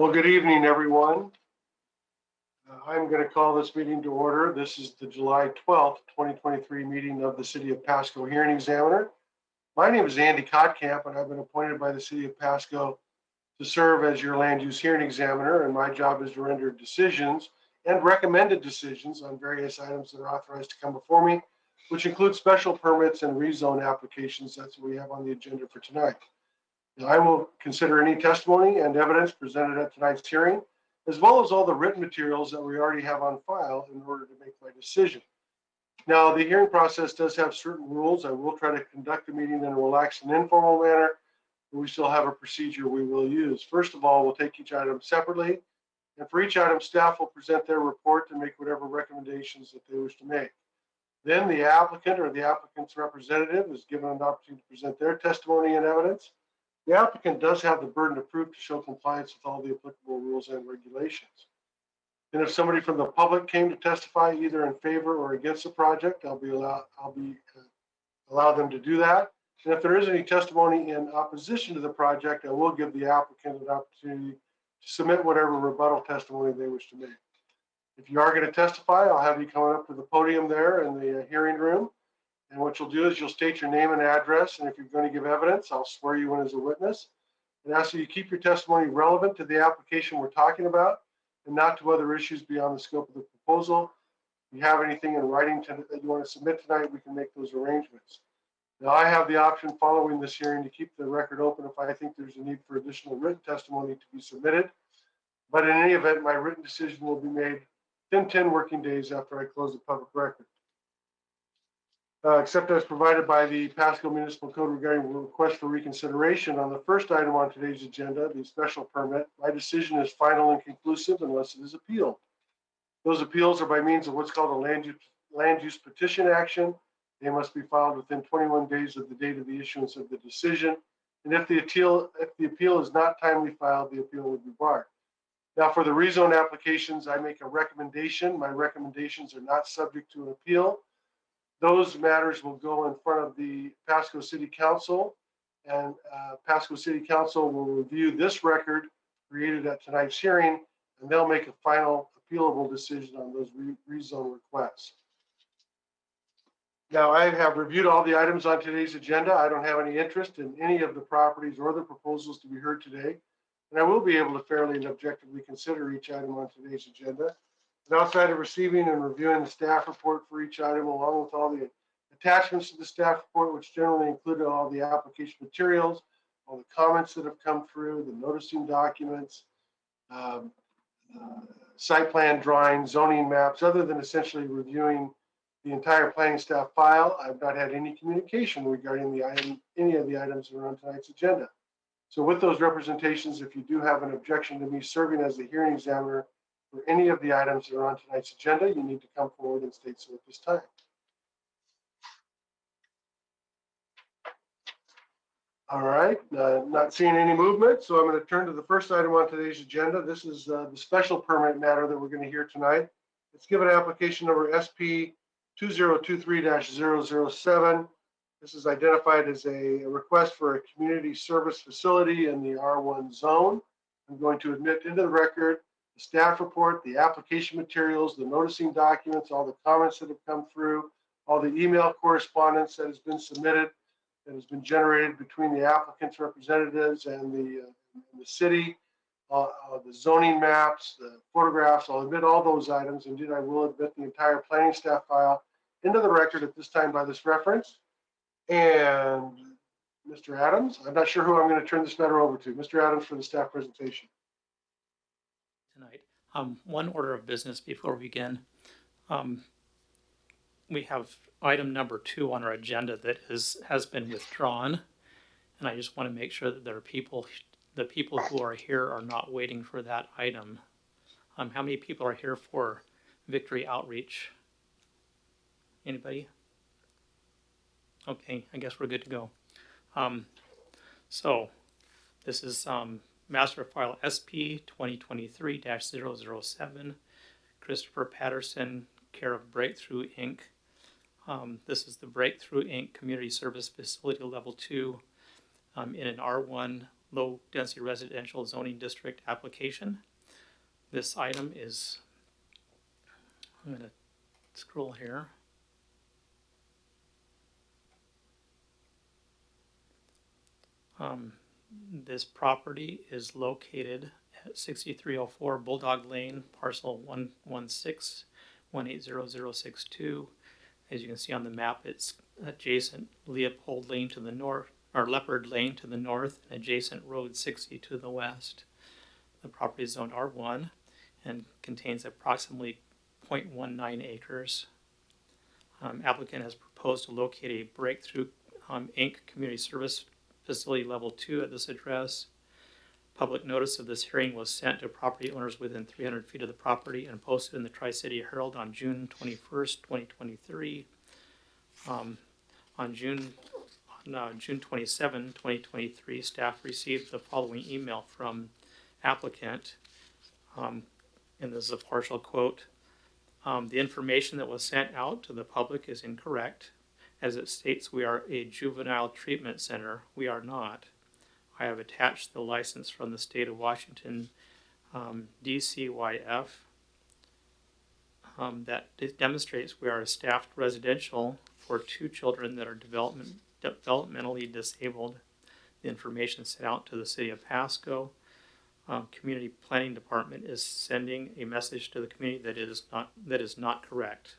Well, good evening, everyone. I'm going to call this meeting to order. This is the July 12th, 2023 meeting of the City of Pasco Hearing Examiner. My name is Andy Kottkamp, and I've been appointed by the City of Pasco to serve as your land use hearing examiner, and my job is to render decisions and recommended decisions on various items that are authorized to come before me, which include special permits and rezone applications. That's what we have on the agenda for tonight. I will consider any testimony and evidence presented at tonight's hearing, as well as all the written materials that we already have on file in order to make my decision. Now, the hearing process does have certain rules. I will try to conduct the meeting in a relaxed and informal manner, but we still have a procedure we will use. First of all, we'll take each item separately, and for each item, staff will present their report and make whatever recommendations that they wish to make. Then the applicant or the applicant's representative is given an opportunity to present their testimony and evidence. The applicant does have the burden of proof to show compliance with all the applicable rules and regulations. And if somebody from the public came to testify either in favor or against the project, I'll allow them to do that. And if there is any testimony in opposition to the project, I will give the applicant an opportunity to submit whatever rebuttal testimony they wish to make. If you are going to testify, I'll have you coming up to the podium there in the hearing room. And what you'll do is you'll state your name and address. And if you're going to give evidence, I'll swear you in as a witness and ask that you keep your testimony relevant to the application we're talking about and not to other issues beyond the scope of the proposal. If you have anything in writing that you want to submit tonight, we can make those arrangements. Now, I have the option following this hearing to keep the record open if I think there's a need for additional written testimony to be submitted. But in any event, my written decision will be made within 10 working days after I close the public record. Except as provided by the Pasco Municipal Code regarding request for reconsideration on the first item on today's agenda, the special permit, my decision is final and conclusive unless it is appealed. Those appeals are by means of what's called a land use petition action. They must be filed within 21 days of the date of the issuance of the decision. And if the appeal is not timely filed, the appeal would be barred. Now, for the rezone applications, I make a recommendation. My recommendations are not subject to an appeal. Those matters will go in front of the Pasco City Council, and Pasco City Council will review this record created at tonight's hearing, and they'll make a final appealable decision on those rezone requests. Now, I have reviewed all the items on today's agenda. I don't have any interest in any of the properties or the proposals to be heard today, and I will be able to fairly and objectively consider each item on today's agenda. And outside of receiving and reviewing the staff report for each item, along with all the attachments to the staff report, which generally included all the application materials, all the comments that have come through, the noticing documents, site plan drawings, zoning maps, other than essentially reviewing the entire planning staff file, I've not had any communication regarding any of the items that are on tonight's agenda. So with those representations, if you do have an objection to me serving as the hearing examiner for any of the items that are on tonight's agenda, you need to come forward and state so at this time. All right, not seeing any movement, so I'm going to turn to the first item on today's agenda. This is the special permit matter that we're going to hear tonight. It's given application number SP 2023-007. This is identified as a request for a community service facility in the R1 zone. I'm going to admit into the record the staff report, the application materials, the noticing documents, all the comments that have come through, all the email correspondence that has been submitted, that has been generated between the applicant's representatives and the city, the zoning maps, the photographs. I'll admit all those items. Indeed, I will admit the entire planning staff file into the record at this time by this reference. And Mr. Adams, I'm not sure who I'm going to turn this matter over to. Mr. Adams for the staff presentation. Tonight. One order of business before we begin. We have item number 2 on our agenda that has been withdrawn, and I just want to make sure that there are the people who are here are not waiting for that item. How many people are here for Victory Outreach? Anybody? Okay, I guess we're good to go. So this is Master File SP 2023-007, Christopher Patterson, care of Breakthrough Inc. This is the Breakthrough Inc. Community Service Facility Level 2 in an R1 low-density residential zoning district application. This item is, I'm going to scroll here. This property is located at 6304 Bulldog Lane, parcel 116180062. As you can see on the map, it's adjacent Leopold Lane to the north, or Leopard Lane to the north, and adjacent Road 60 to the west. The property is zoned R1 and contains approximately 0.19 acres. Applicant has proposed to locate a Breakthrough Inc. Community Service Facility Level 2 at this address. Public notice of this hearing was sent to property owners within 300 feet of the property and posted in the Tri-City Herald on June 21st, 2023. On June 27, 2023, staff received the following email from applicant, and this is a partial quote. The information that was sent out to the public is incorrect, as it states we are a juvenile treatment center. We are not. I have attached the license from the state of Washington, DCYF, that demonstrates we are a staffed residential for 2 children that are developmentally disabled. The information sent out to the city of Pasco. Community Planning Department is sending a message to the community that is not correct.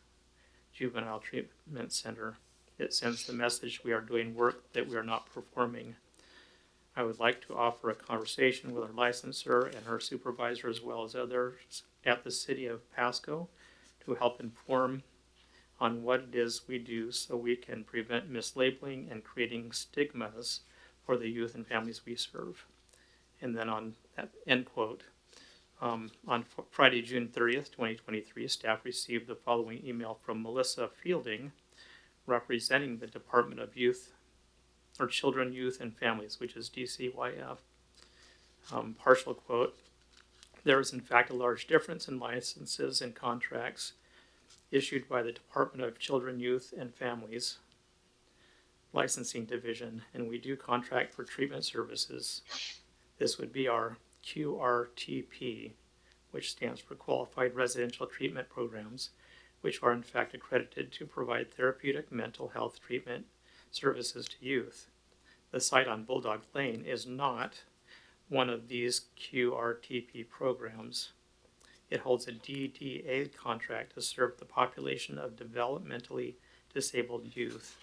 Juvenile Treatment Center. It sends the message we are doing work that we are not performing. I would like to offer a conversation with our licensor and her supervisor, as well as others at the city of Pasco, to help inform on what it is we do so we can prevent mislabeling and creating stigmas for the youth and families we serve. And then on that end quote, on Friday, June 30th, 2023, staff received the following email from Melissa Fielding, representing the Department of Youth, or Children, Youth, and Families, which is DCYF. Partial quote, there is in fact a large difference in licenses and contracts issued by the Department of Children, Youth, and Families Licensing Division, and we do contract for treatment services. This would be our QRTP, which stands for Qualified Residential Treatment Programs, which are in fact accredited to provide therapeutic mental health treatment services to youth. The site on Bulldog Lane is not one of these QRTP programs. It holds a DDA contract to serve the population of developmentally disabled youth.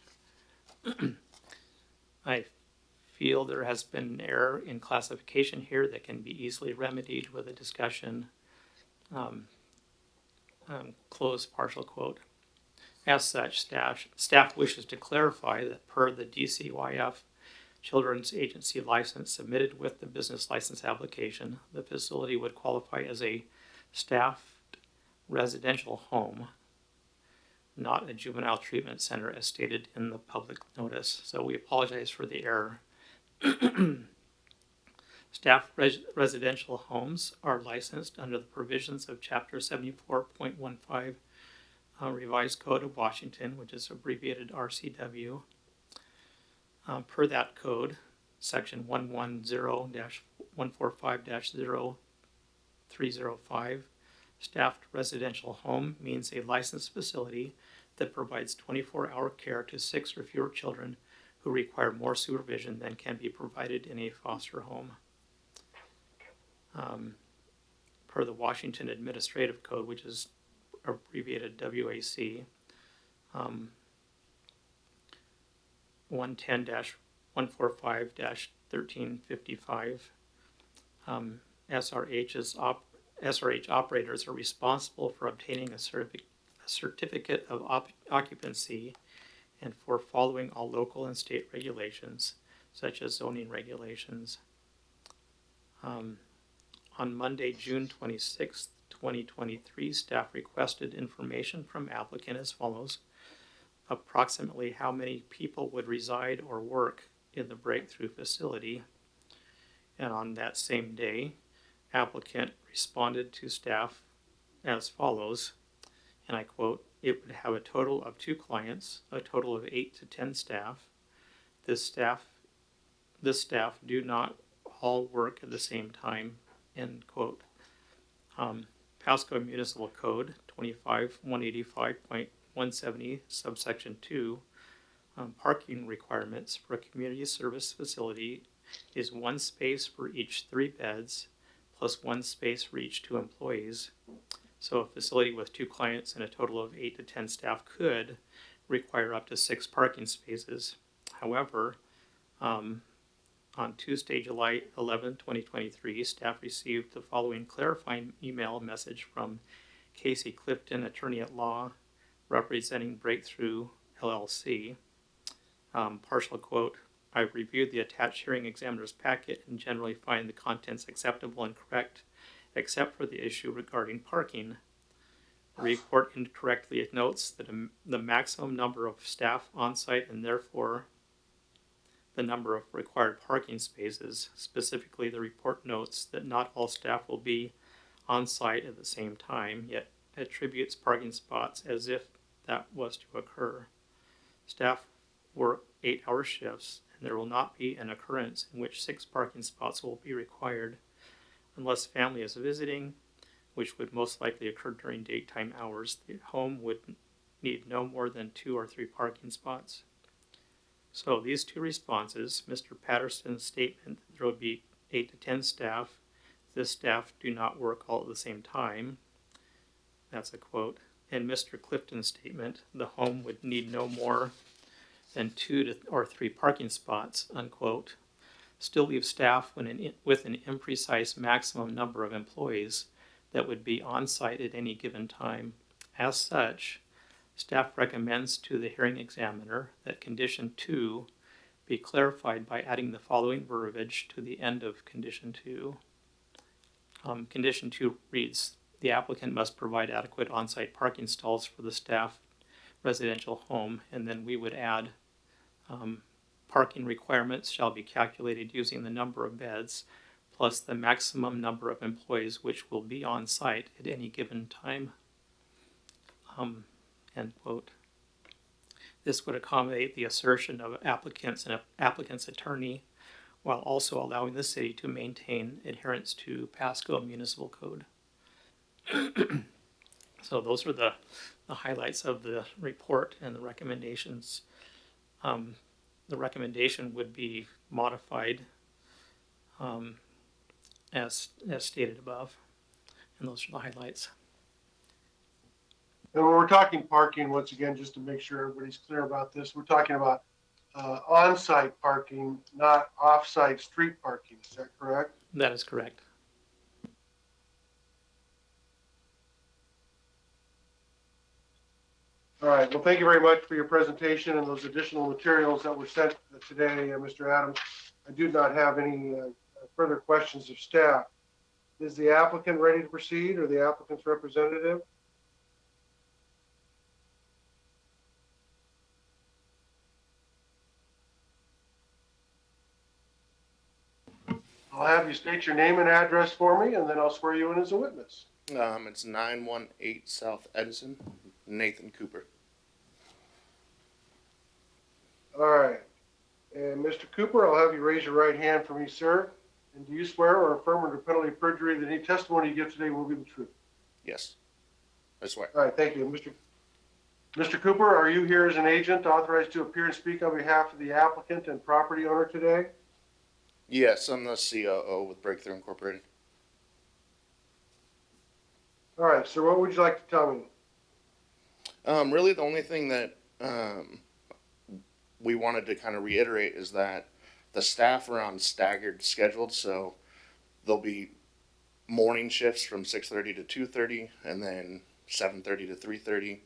I feel there has been an error in classification here that can be easily remedied with a discussion. Close partial quote. As such, staff wishes to clarify that per the DCYF Children's Agency license submitted with the business license application, the facility would qualify as a staffed residential home, not a juvenile treatment center as stated in the public notice. So we apologize for the error. Staff residential homes are licensed under the provisions of Chapter 74.15 Revised Code of Washington, which is abbreviated RCW. Per that code, Section 110-145-0305, staffed residential home means a licensed facility that provides 24-hour care to 6 or fewer children who require more supervision than can be provided in a foster home. Per the Washington Administrative Code, which is abbreviated WAC, 110-145-1355, SRH operators are responsible for obtaining a certificate of occupancy and for following all local and state regulations, such as zoning regulations. On Monday, June 26, 2023, staff requested information from applicant as follows. Approximately how many people would reside or work in the breakthrough facility? And on that same day, applicant responded to staff as follows, and I quote, it would have a total of 2 clients, a total of 8 to 10 staff. This staff do not all work at the same time, end quote. Pasco Municipal Code 25-185.170, subsection 2, parking requirements for a community service facility is 1 space for each 3 beds, plus 1 space for each 2 employees. So a facility with 2 clients and a total of 8 to 10 staff could require up to 6 parking spaces. However, on Tuesday, July 11, 2023, staff received the following clarifying email message from Casey Clifton, attorney at law, representing Breakthrough LLC. Partial quote, I've reviewed the attached hearing examiner's packet and generally find the contents acceptable and correct, except for the issue regarding parking. The report incorrectly notes that the maximum number of staff on site and therefore the number of required parking spaces. Specifically, the report notes that not all staff will be on site at the same time, yet attributes parking spots as if that was to occur. Staff work 8-hour shifts, and there will not be an occurrence in which 6 parking spots will be required unless family is visiting, which would most likely occur during daytime hours. The home would need no more than 2 or 3 parking spots. So these 2 responses, Mr. Patterson's statement that there would be 8 to 10 staff, this staff do not work all at the same time, that's a quote, and Mr. Clifton's statement, the home would need no more than 2 or 3 parking spots, unquote, still leave staff with an imprecise maximum number of employees that would be on site at any given time. As such, staff recommends to the hearing examiner that condition 2 be clarified by adding the following verbiage to the end of condition 2. Condition 2 reads, the applicant must provide adequate on-site parking stalls for the staff residential home, and then we would add parking requirements shall be calculated using the number of beds plus the maximum number of employees which will be on site at any given time. End quote. This would accommodate the assertion of applicants and applicant's attorney while also allowing the city to maintain adherence to Pasco Municipal Code. So those are the highlights of the report and the recommendations. The recommendation would be modified as stated above, and those are the highlights. And when we're talking parking, once again, just to make sure everybody's clear about this, we're talking about on-site parking, not off-site street parking. Is that correct? That is correct. All right. Well, thank you very much for your presentation and those additional materials that were sent today, Mr. Adams. I do not have any further questions of staff. Is the applicant ready to proceed, or the applicant's representative? I'll have you state your name and address for me, and then I'll swear you in as a witness. It's 918 South Edison, Nathan Cooper. All right. And Mr. Cooper, I'll have you raise your right hand for me, sir. And do you swear or affirm under penalty of perjury that any testimony you give today will be the truth? Yes, I swear. All right, thank you. Mr. Cooper, are you here as an agent authorized to appear and speak on behalf of the applicant and property owner today? Yes, I'm the COO with Breakthrough Incorporated. All right, sir, what would you like to tell me? Really, the only thing that we wanted to kind of reiterate is that the staff are on staggered scheduled, so there'll be morning shifts from 6:30 to 2:30, and then 7:30 to 3:30.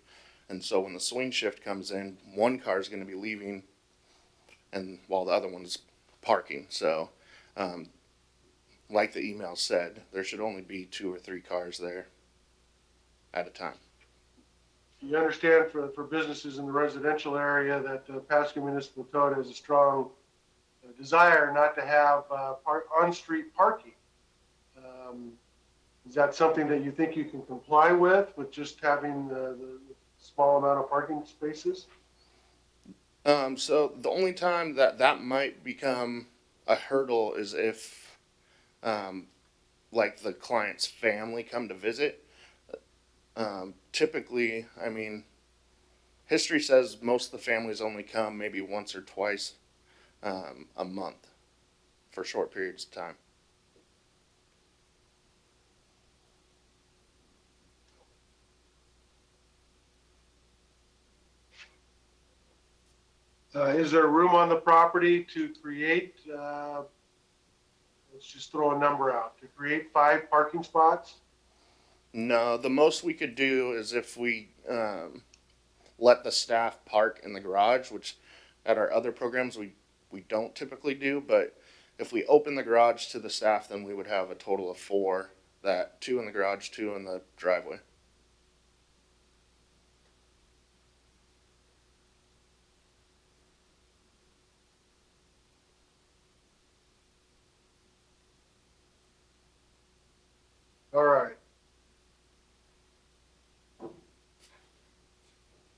And so when the swing shift comes in, one car is going to be leaving, and while the other one's parking. So, like the email said, there should only be 2 or 3 cars there at a time. You understand for businesses in the residential area that Pasco Municipal Code has a strong desire not to have on-street parking. Is that something that you think you can comply with just having the small amount of parking spaces? So the only time that might become a hurdle is if like the client's family come to visit. Typically, I mean, history says most of the families only come maybe once or twice a month for short periods of time. Is there room on the property to create, let's just throw a number out, to create 5 parking spots? No, the most we could do is if we let the staff park in the garage, which at our other programs we don't typically do. But if we open the garage to the staff, then we would have a total of 4. That 2 in the garage, 2 in the driveway. All right.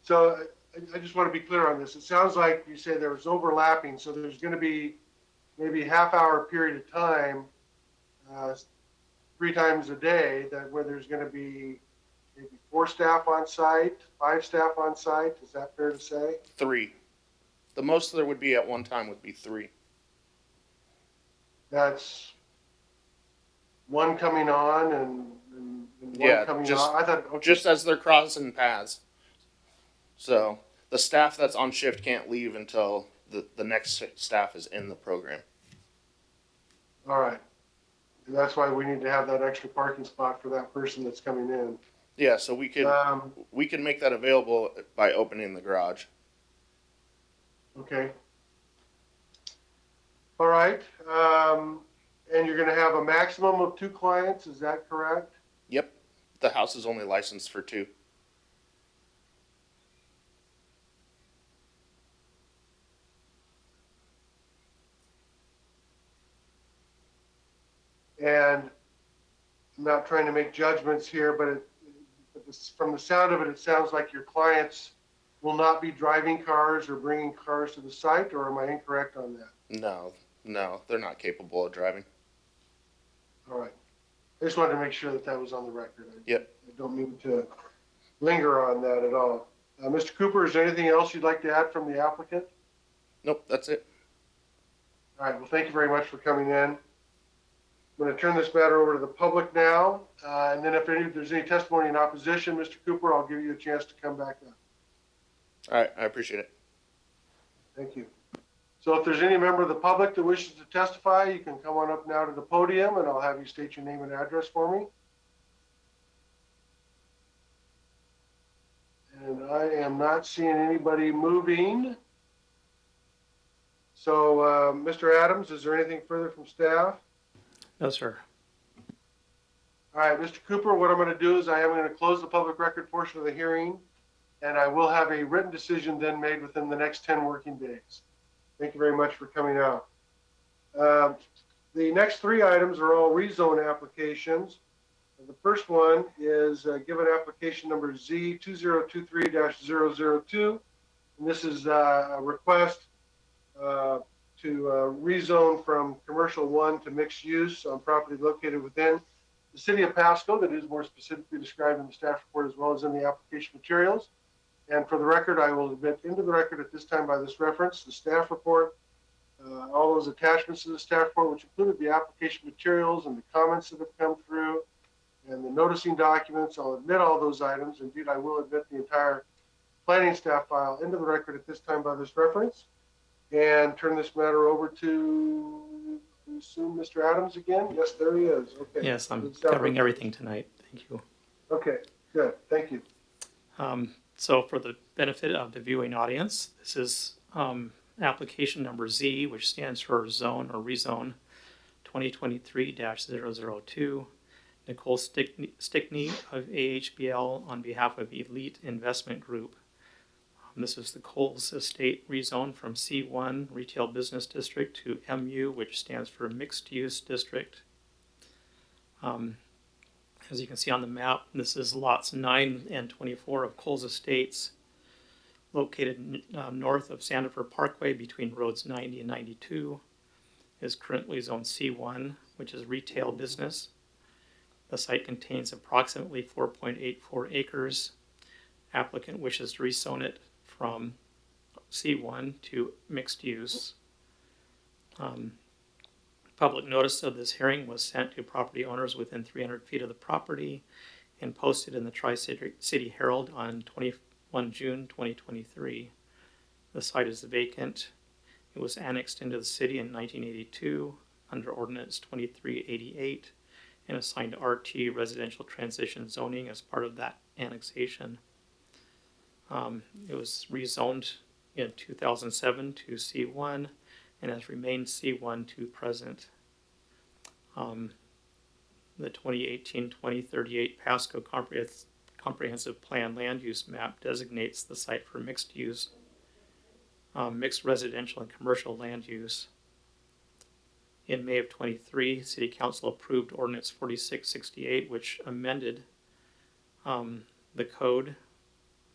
So I just want to be clear on this. It sounds like you say there was overlapping, so there's going to be maybe a half-hour period of time, 3 times a day, that where there's going to be maybe 4 staff on site, 5 staff on site. Is that fair to say? 3. The most there would be at one time would be 3. That's one coming on and one Yeah, coming just- on. I thought, okay. Just as they're crossing paths. So the staff that's on shift can't leave until the next staff is in the program. All right. And that's why we need to have that extra parking spot for that person that's coming in. Yeah, so we can make that available by opening the garage. Okay. All right. And you're going to have a maximum of 2 clients, is that correct? Yep. The house is only licensed for 2. And I'm not trying to make judgments here, but from the sound of it, it sounds like your clients will not be driving cars or bringing cars to the site, or am I incorrect on that? No, they're not capable of driving. All right. I just wanted to make sure that that was on the record. Yep. I don't mean to linger on that at all. Mr. Cooper, is there anything else you'd like to add from the applicant? Nope, that's it. All right. Well, thank you very much for coming in. I'm going to turn this matter over to the public now. And then if there's any testimony in opposition, Mr. Cooper, I'll give you a chance to come back up. All right, I appreciate it. Thank you. So if there's any member of the public that wishes to testify, you can come on up now to the podium and I'll have you state your name and address for me. And I am not seeing anybody moving. So, Mr. Adams, is there anything further from staff? No, sir. All right, Mr. Cooper, what I'm going to do is I am going to close the public record portion of the hearing, and I will have a written decision then made within the next 10 working days. Thank you very much for coming out. The next 3 items are all rezone applications. And the first one is given application number Z2023-002. And this is a request to rezone from commercial 1 to mixed use on property located within the city of Pasco, that is more specifically described in the staff report as well as in the application materials. And for the record, I will admit into the record at this time by this reference, the staff report, all those attachments to the staff report, which included the application materials and the comments that have come through and the noticing documents. I'll admit all those items. Indeed, I will admit the entire planning staff file into the record at this time by this reference, and turn this matter over to, I assume, Mr. Adams again. Yes, there he is. Okay. Yes, I'm covering everything tonight. Thank you. Okay, good. Thank you. So for the benefit of the viewing audience, this is application number Z, which stands for zone or rezone 2023-002. Nicole Stickney of AHBL on behalf of Elite Investment Group. This is the Coles Estate rezone from C1 Retail Business District to MU, which stands for Mixed Use District. As you can see on the map, this is lots 9 and 24 of Coles Estates, located north of Sandifer Parkway between roads 90 and 92, is currently zone C1. which is retail business. The site contains approximately 4.84 acres. Applicant wishes to rezone it from C1 to mixed use. Public notice of this hearing was sent to property owners within 300 feet of the property and posted in the Tri-City Herald on 21 June 2023. The site is vacant. It was annexed into the city in 1982 under Ordinance 2388 and assigned RT residential transition zoning as part of that annexation. It was rezoned in 2007 to C1 and has remained C1 to present. The 2018-2038 Pasco Comprehensive Plan land use map designates the site for mixed use, mixed residential and commercial land use. In May of 23, City Council approved Ordinance 4668, which amended the code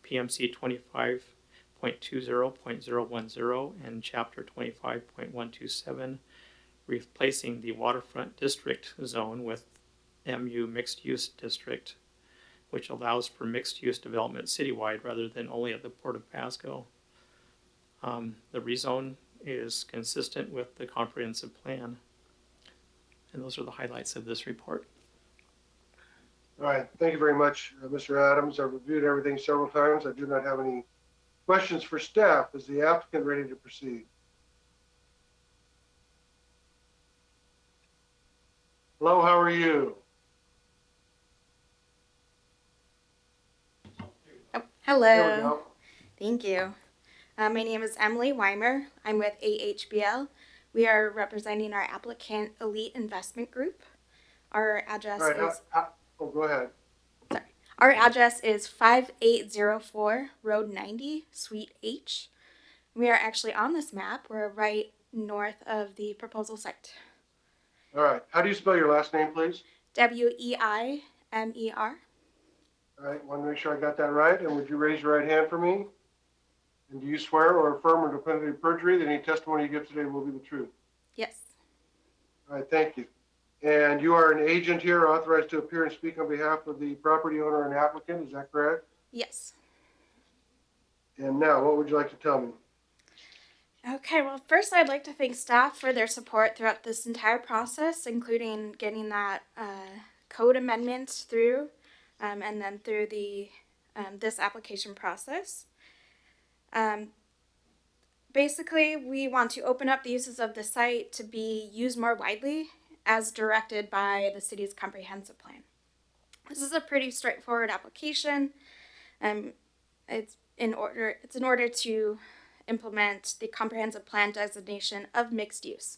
PMC 25.20.010 and Chapter 25.127, replacing the waterfront district zone with MU mixed use district, which allows for mixed use development citywide rather than only at the Port of Pasco. The rezone is consistent with the comprehensive plan. And those are the highlights of this report. All right, thank you very much, Mr. Adams. I've reviewed everything several times. I do not have any questions for staff. Is the applicant ready to proceed? Hello, how are you? Oh, hello. There we go. Thank you. My name is Emily Weimer. I'm with AHBL. We are representing our applicant Elite Investment Group. Our address All right, is go ahead. Our address is 5804 Road 90, Suite H. We are actually on this map. We're right north of the proposal site. All right, how do you spell your last name, please? Weimer. All right, want to make sure I got that right. And would you raise your right hand for me? And do you swear or affirm or depend on perjury that any testimony you give today will be the truth? Yes. All right, thank you. And you are an agent here authorized to appear and speak on behalf of the property owner and applicant, is that correct? Yes. And now, what would you like to tell me? Okay, well, first I'd like to thank staff for their support throughout this entire process, including getting that code amendment through and then through the this application process. Basically, we want to open up the uses of the site to be used more widely as directed by the city's comprehensive plan. This is a pretty straightforward application. It's in order to implement the comprehensive plan designation of mixed use.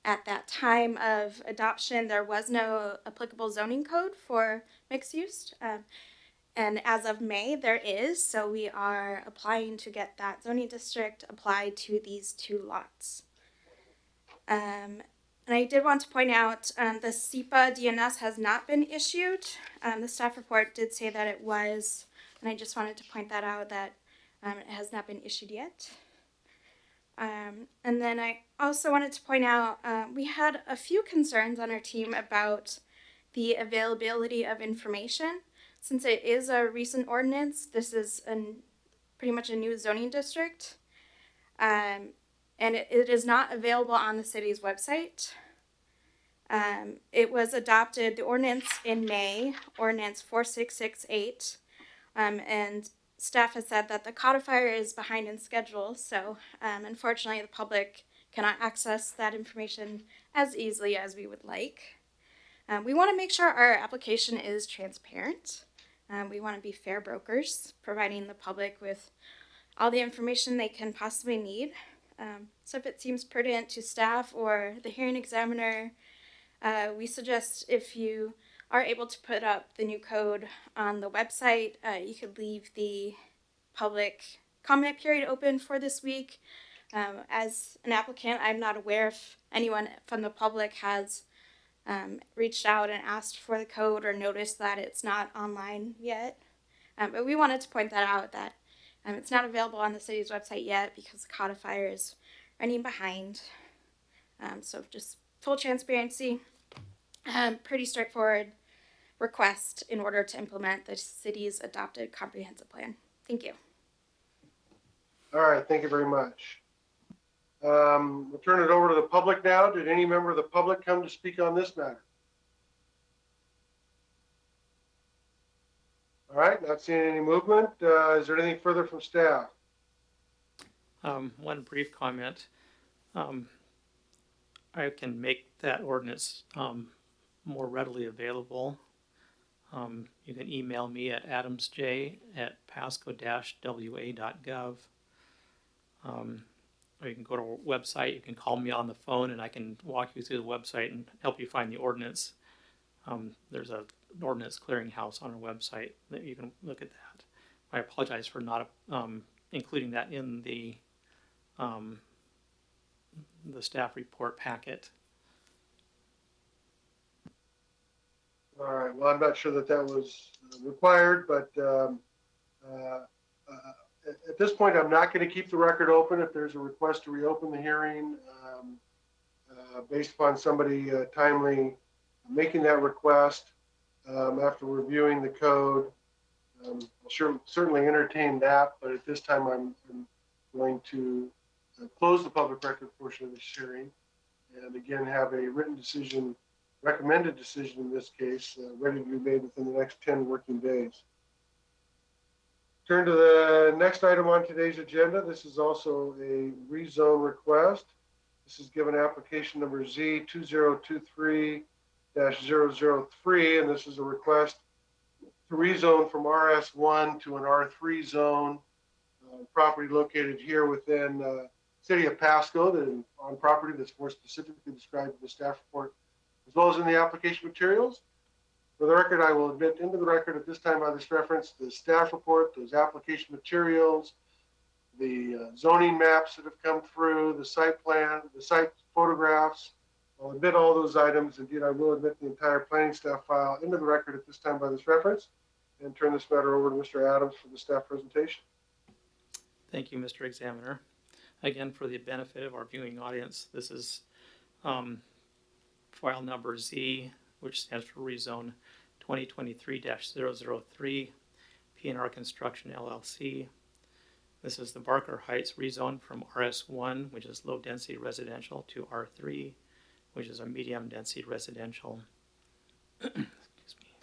At that time of adoption, there was no applicable zoning code for mixed use. And as of May, there is, so we are applying to get that zoning district applied to these two lots. And I did want to point out the SEPA DNS has not been issued. The staff report did say that it was, and I just wanted to point that out that it has not been issued yet. And then I also wanted to point out we had a few concerns on our team about the availability of information. Since it is a recent ordinance, this is pretty much a new zoning district, and it is not available on the city's website. It was adopted, the ordinance in May, Ordinance 4668, and staff has said that the codifier is behind in schedule, so unfortunately the public cannot access that information as easily as we would like. We want to make sure our application is transparent. We want to be fair brokers, providing the public with all the information they can possibly need. So if it seems prudent to staff or the hearing examiner, we suggest if you are able to put up the new code on the website, you could leave the public comment period open for this week. As an applicant, I'm not aware if anyone from the public has reached out and asked for the code or noticed that it's not online yet. But we wanted to point that out, that it's not available on the city's website yet because the codifier is running behind. So just full transparency. Pretty straightforward request in order to implement the city's adopted comprehensive plan. Thank you. All right, thank you very much. We'll turn it over to the public now. Did any member of the public come to speak on this matter? All right, not seeing any movement. Is there anything further from staff? One brief comment. I can make that ordinance more readily available. You can email me at adamsj@pasco-wa.gov. Or you can go to our website. You can call me on the phone and I can walk you through the website and help you find the ordinance. There's an ordinance clearinghouse on our website that you can look at that. I apologize for not including that in the staff report packet. All right, well, I'm not sure that that was required, but at this point, I'm not going to keep the record open if there's a request to reopen the hearing based upon somebody timely making that request after reviewing the code. I'll certainly entertain that, but at this time, I'm going to close the public record portion of this hearing and again have a written decision, recommended decision in this case, ready to be made within the next 10 working days. Turn to the next item on today's agenda. This is also a rezone request. This is given application number Z2023-003, and this is a request to rezone from RS1 to an R3 zone. Property located here within city of Pasco, on property that's more specifically described in the staff report, as well as in the application materials. For the record, I will admit into the record at this time by this reference, the staff report, those application materials, the zoning maps that have come through, the site plan, the site photographs. I'll admit all those items. Indeed, I will admit the entire planning staff file into the record at this time by this reference and turn this matter over to Mr. Adams for the staff presentation. Thank you, Mr. Examiner. Again, for the benefit of our viewing audience, this is file number Z, which stands for Rezone 2023-003, P&R Construction LLC. This is the Barker Heights rezone from RS1, which is low density residential, to R3, which is a medium density residential. Excuse me.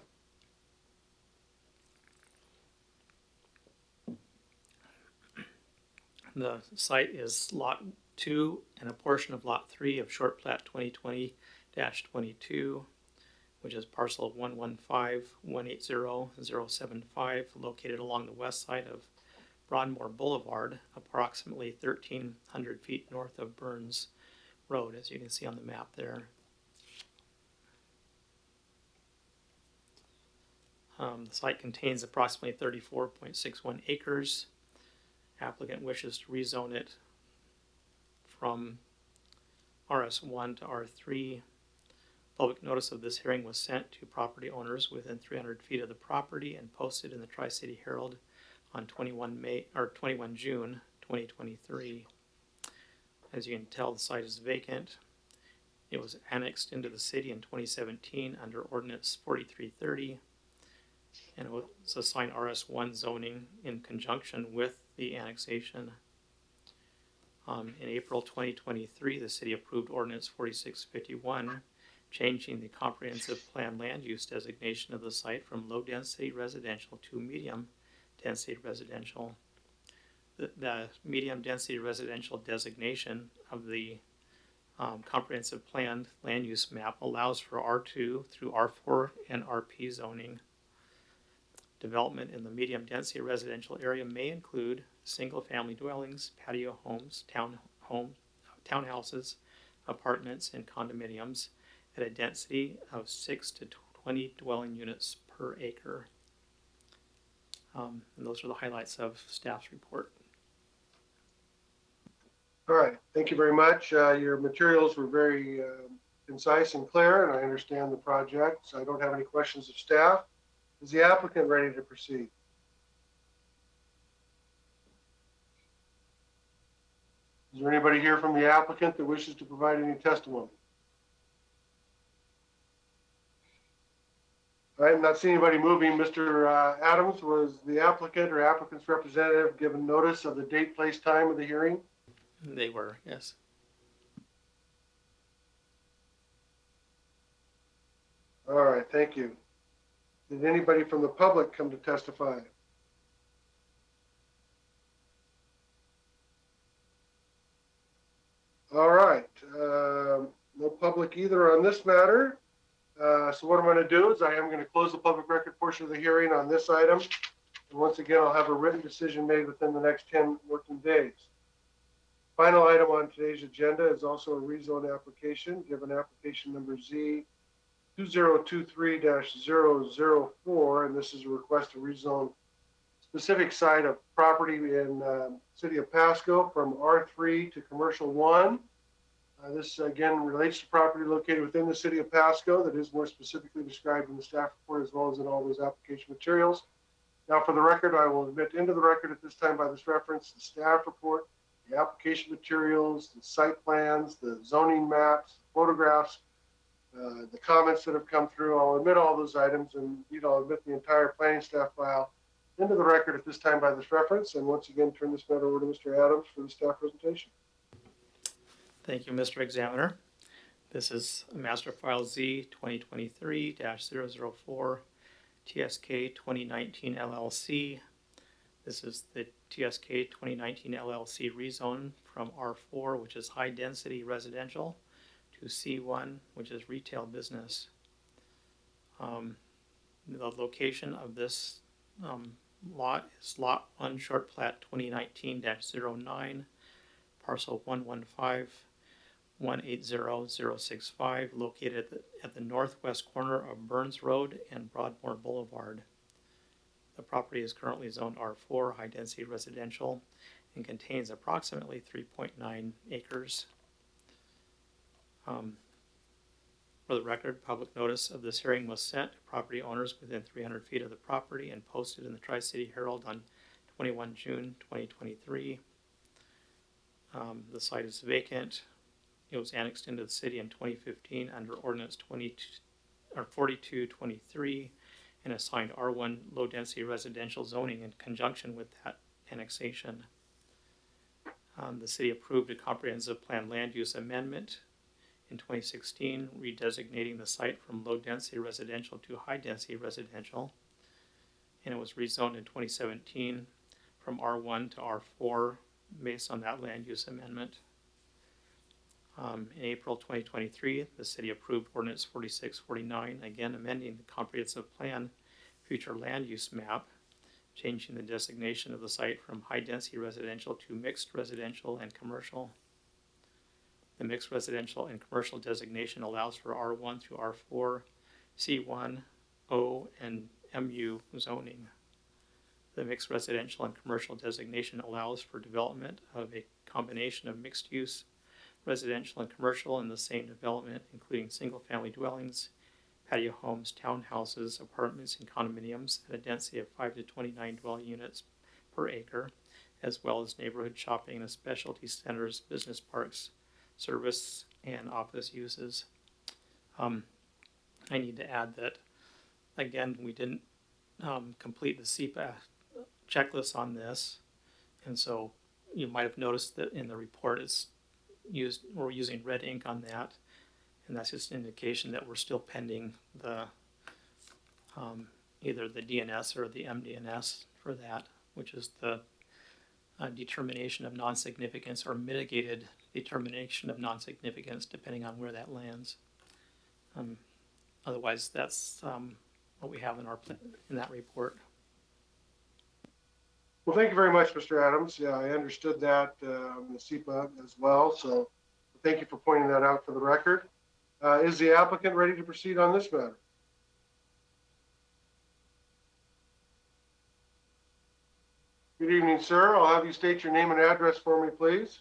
The site is Lot 2 and a portion of Lot 3 of Short Plat 2020-22, which is parcel 115-180-075, located along the west side of Broadmoor Boulevard, approximately 1,300 feet north of Burns Road, as you can see on the map there. The site contains approximately 34.61 acres. Applicant wishes to rezone it from RS1 to R3. Public notice of this hearing was sent to property owners within 300 feet of the property and posted in the Tri-City Herald on 21 June 2023. As you can tell, the site is vacant. It was annexed into the city in 2017 under Ordinance 4330, and it was assigned RS1 zoning in conjunction with the annexation. In April 2023, the city approved Ordinance 4651, changing the comprehensive plan land use designation of the site from low density residential to medium density residential. The medium density residential designation of the comprehensive plan land use map allows for R2 through R4 and RP zoning. Development in the medium density residential area may include single family dwellings, patio homes, townhouses, apartments, and condominiums at a density of 6 to 20 dwelling units per acre. And those are the highlights of staff's report. All right, thank you very much. Your materials were very concise and clear, and I understand the project, so I don't have any questions of staff. Is the applicant ready to proceed? Is there anybody here from the applicant that wishes to provide any testimony? I'm not seeing anybody moving. Mr. Adams, was the applicant or applicant's representative given notice of the date, place, time of the hearing? They were, yes. All right, thank you. Did anybody from the public come to testify? All right, no public either on this matter. So what I'm going to do is I am going to close the public record portion of the hearing on this item. And once again, I'll have a written decision made within the next 10 working days. Final item on today's agenda is also a rezone application, given application number Z 2023-004, and this is a request to rezone specific site of property in city of Pasco from R3 to commercial 1. This again relates to property located within the city of Pasco that is more specifically described in the staff report as well as in all those application materials. Now, for the record, I will admit into the record at this time by this reference, the staff report, the application materials, the site plans, the zoning maps, photographs, the comments that have come through. I'll admit all those items, and I'll admit the entire planning staff file into the record at this time by this reference. And once again, turn this matter over to Mr. Adams for the staff presentation. Thank you, Mr. Examiner. This is Master File Z 2023-004 TSK 2019 LLC. This is the TSK 2019 LLC rezone from R4, which is high density residential, to C1, which is retail business. The location of this lot is Lot 1, Short Plat 2019-09, parcel 115-180-065, located at the northwest corner of Burns Road and Broadmoor Boulevard. The property is currently zoned R4, high density residential, and contains approximately 3.9 acres. For the record, public notice of this hearing was sent to property owners within 300 feet of the property and posted in the Tri-City Herald on 21 June 2023. The site is vacant. It was annexed into the city in 2015 under Ordinance 4223 and assigned R1 low density residential zoning in conjunction with that annexation. The city approved a comprehensive plan land use amendment in 2016, redesignating the site from low density residential to high density residential, and it was rezoned in 2017 from R1 to R4 based on that land use amendment. In April 2023, the city approved Ordinance 4649, again amending the comprehensive plan future land use map, changing the designation of the site from high density residential to mixed residential and commercial. The mixed residential and commercial designation allows for R1 through R4, C1, O, and MU zoning. The mixed residential and commercial designation allows for development of a combination of mixed use residential and commercial in the same development, including single-family dwellings, patio homes, townhouses, apartments, and condominiums at a density of 5 to 29 dwelling units per acre, as well as neighborhood shopping and specialty centers, business parks, service, and office uses. I need to add that, again, we didn't complete the SEPA checklist on this, and so you might have noticed that in the report we're using red ink on that, and that's just an indication that we're still pending the either the DNS or the MDNS for that, which is the determination of non-significance or mitigated determination of non-significance, depending on where that lands. Otherwise, that's what we have in that report. Well, thank you very much, Mr. Adams. Yeah, I understood that the SEPA as well. So thank you for pointing that out for the record. Is the applicant ready to proceed on this matter? Good evening, sir. I'll have you state your name and address for me, please.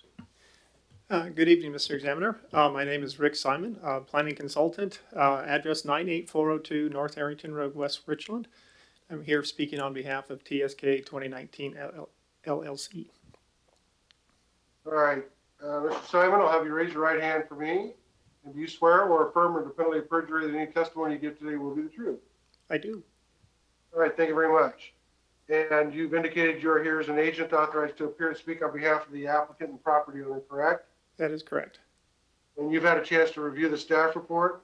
Good evening, Mr. Examiner. My name is Rick Simon, planning consultant, address 98402 North Arrington Road, West Richland. I'm here speaking on behalf of TSK 2019 LLC. All right. Mr. Simon, I'll have you raise your right hand for me. And do you swear or affirm under penalty of perjury that any testimony you give today will be the truth? I do. All right, thank you very much. And you've indicated you're here as an agent authorized to appear and speak on behalf of the applicant and property owner, correct? That is correct. And you've had a chance to review the staff report?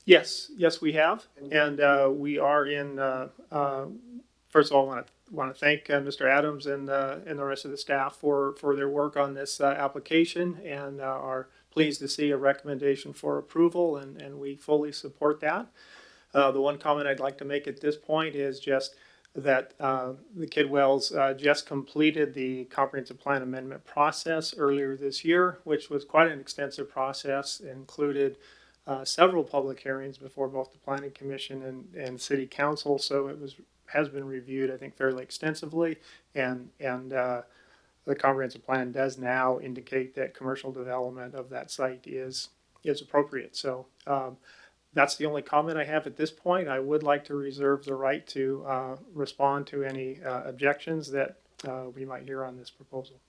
Yes, we have, and we are in. First of all, I want to thank Mr. Adams and the rest of the staff for their work on this application, and are pleased to see a recommendation for approval, and we fully support that. The one comment I'd like to make at this point is just that the Kidwells just completed the comprehensive plan amendment process earlier this year, which was quite an extensive process. It included several public hearings before both the Planning Commission and City Council, so it has been reviewed, I think, fairly extensively, and the comprehensive plan does now indicate that commercial development of that site is appropriate. So that's the only comment I have at this point. I would like to reserve the right to respond to any objections that we might hear on this proposal.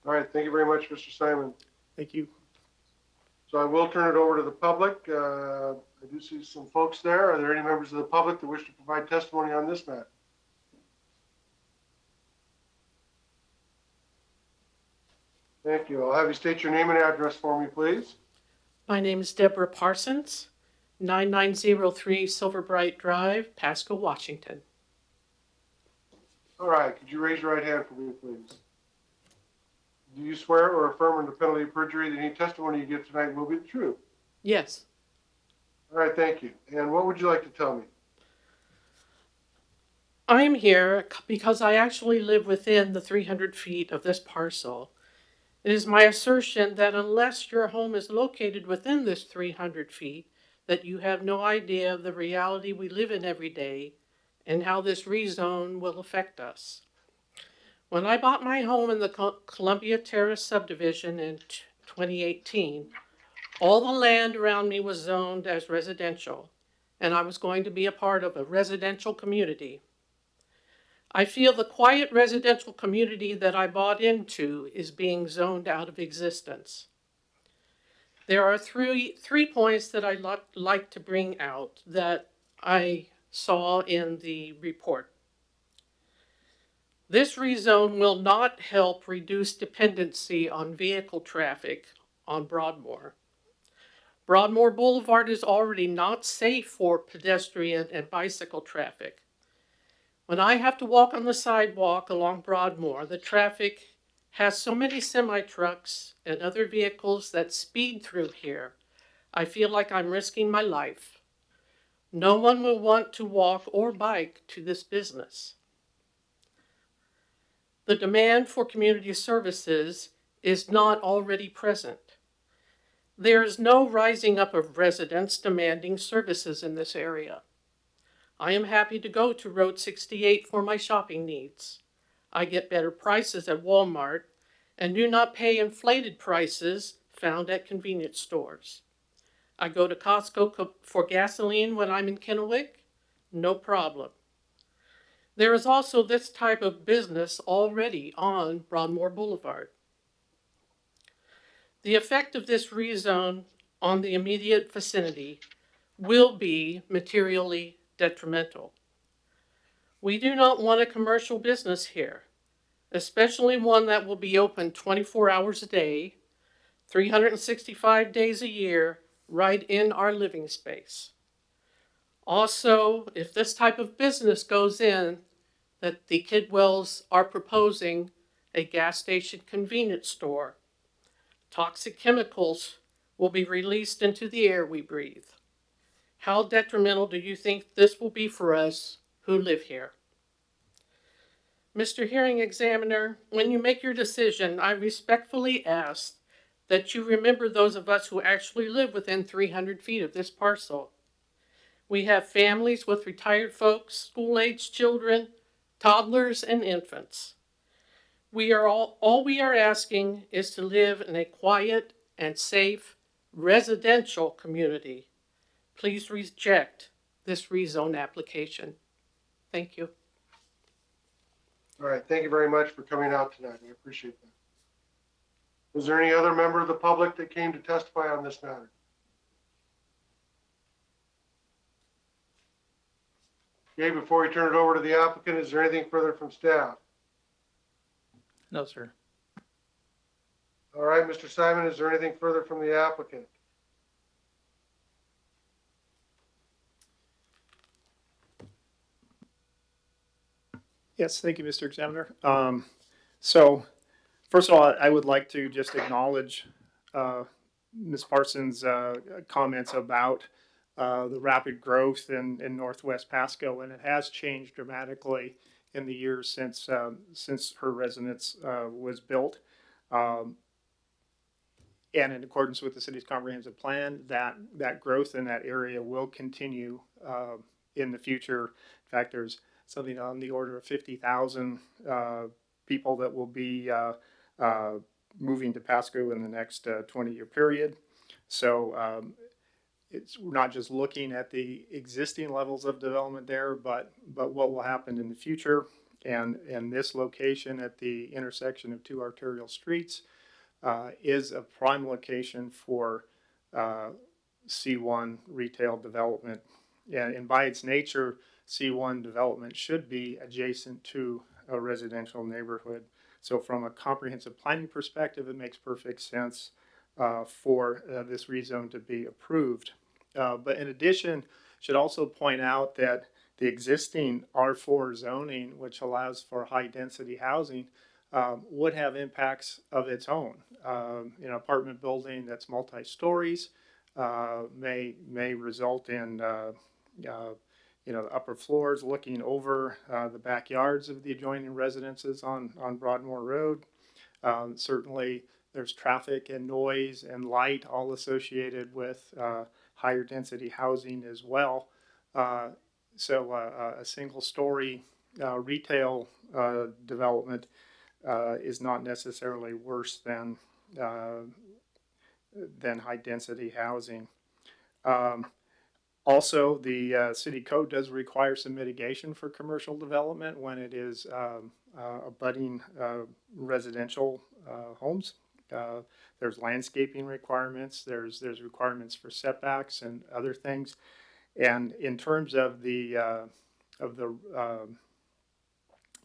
All right, thank you very much, Mr. Simon. Thank you. So I will turn it over to the public. I do see some folks there. Are there any members of the public that wish to provide testimony on this matter? Thank you. I'll have you state your name and address for me, please. My name is Deborah Parsons, 9903 Silverbright Drive, Pasco, Washington. All right, could you raise your right hand for me, please? Do you swear or affirm under penalty of perjury that any testimony you give tonight will be the truth? Yes. All right, thank you. And what would you like to tell me? I am here because I actually live within the 300 feet of this parcel. It is my assertion that unless your home is located within this 300 feet, that you have no idea of the reality we live in every day and how this rezone will affect us. When I bought my home in the Columbia Terrace subdivision in 2018, all the land around me was zoned as residential, and I was going to be a part of a residential community. I feel the quiet residential community that I bought into is being zoned out of existence. There are three points that I'd like to bring out that I saw in the report. This rezone will not help reduce dependency on vehicle traffic on Broadmoor. Broadmoor Boulevard is already not safe for pedestrian and bicycle traffic. When I have to walk on the sidewalk along Broadmoor, the traffic has so many semi-trucks and other vehicles that speed through here, I feel like I'm risking my life. No one will want to walk or bike to this business. The demand for community services is not already present. There is no rising up of residents demanding services in this area. I am happy to go to Road 68 for my shopping needs. I get better prices at Walmart and do not pay inflated prices found at convenience stores. I go to Costco for gasoline when I'm in Kennewick, no problem. There is also this type of business already on Broadmoor Boulevard. The effect of this rezone on the immediate vicinity will be materially detrimental. We do not want a commercial business here, especially one that will be open 24 hours a day, 365 days a year, right in our living space. Also, if this type of business goes in, that the Kidwells are proposing a gas station convenience store, toxic chemicals will be released into the air we breathe. How detrimental do you think this will be for us who live here? Mr. Hearing Examiner, when you make your decision, I respectfully ask that you remember those of us who actually live within 300 feet of this parcel. We have families with retired folks, school-aged children, toddlers, and infants. All we are asking is to live in a quiet and safe residential community. Please reject this rezone application. Thank you. All right, thank you very much for coming out tonight. I appreciate that. Is there any other member of the public that came to testify on this matter? Okay, before we turn it over to the applicant, is there anything further from staff? No, sir. All right, Mr. Simon, is there anything further from the applicant? Yes, thank you, Mr. Examiner. So first of all, I would like to just acknowledge Ms. Parsons' comments about the rapid growth in Northwest Pasco, and it has changed dramatically in the years since her residence was built. And in accordance with the city's comprehensive plan, that growth in that area will continue in the future. In fact, there's something on the order of 50,000 people that will be moving to Pasco in the next 20-year period. So we're not just looking at the existing levels of development there, but what will happen in the future. And this location at the intersection of two arterial streets is a prime location for C1 retail development. And by its nature, C1 development should be adjacent to a residential neighborhood. So from a comprehensive planning perspective, it makes perfect sense for this rezone to be approved. But in addition, should also point out that the existing R4 zoning, which allows for high density housing, would have impacts of its own. An apartment building that's multi-stories may result in the upper floors looking over the backyards of the adjoining residences on Broadmoor Road. Certainly, there's traffic and noise and light all associated with higher density housing as well. So a single story retail development is not necessarily worse than high density housing. Also, the city code does require some mitigation for commercial development when it is abutting residential homes. There's landscaping requirements. There's requirements for setbacks and other things. And in terms of the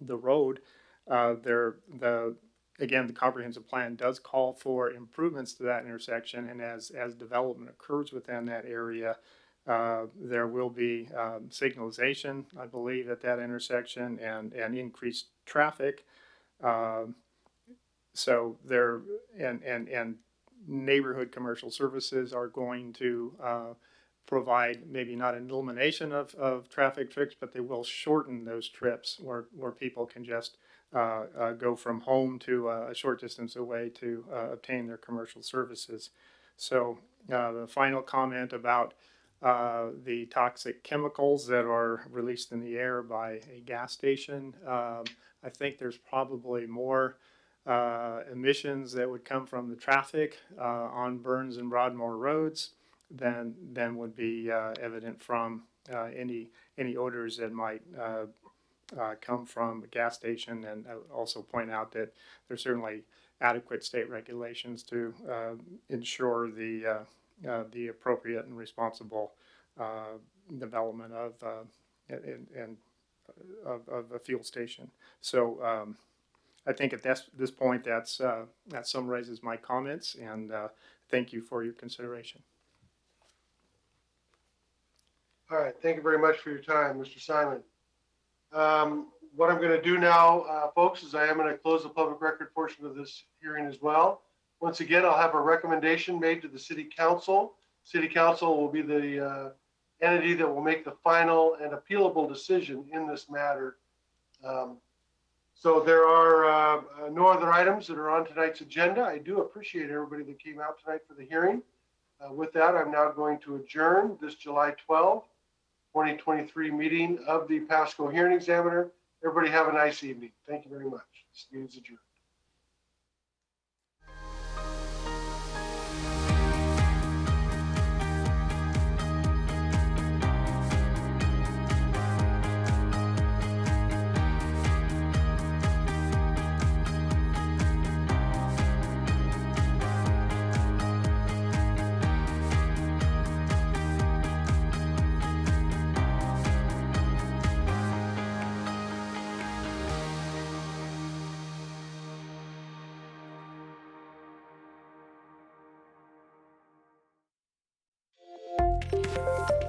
road, again, the comprehensive plan does call for improvements to that intersection, and as development occurs within that area, there will be signalization, I believe, at that intersection and increased traffic. So there and neighborhood commercial services are going to provide maybe not an elimination of traffic trips, but they will shorten those trips where people can just go from home to a short distance away to obtain their commercial services. So the final comment about the toxic chemicals that are released in the air by a gas station. I think there's probably more emissions that would come from the traffic on Burns and Broadmoor roads than would be evident from any odors that might come from a gas station. And I would also point out that there's certainly adequate state regulations to ensure the appropriate and responsible development of a fuel station. So I think at this point that summarizes my comments, and thank you for your consideration. All right, thank you very much for your time, Mr. Simon. What I'm going to do now, folks, is I am going to close the public record portion of this hearing as well. Once again, I'll have a recommendation made to the City Council. City Council will be the entity that will make the final and appealable decision in this matter. So there are no other items that are on tonight's agenda. I do appreciate everybody that came out tonight for the hearing. With that, I'm now going to adjourn this July 12, 2023 meeting of the Pasco Hearing Examiner. Everybody have a nice evening. Thank you very much. This meeting is adjourned. you.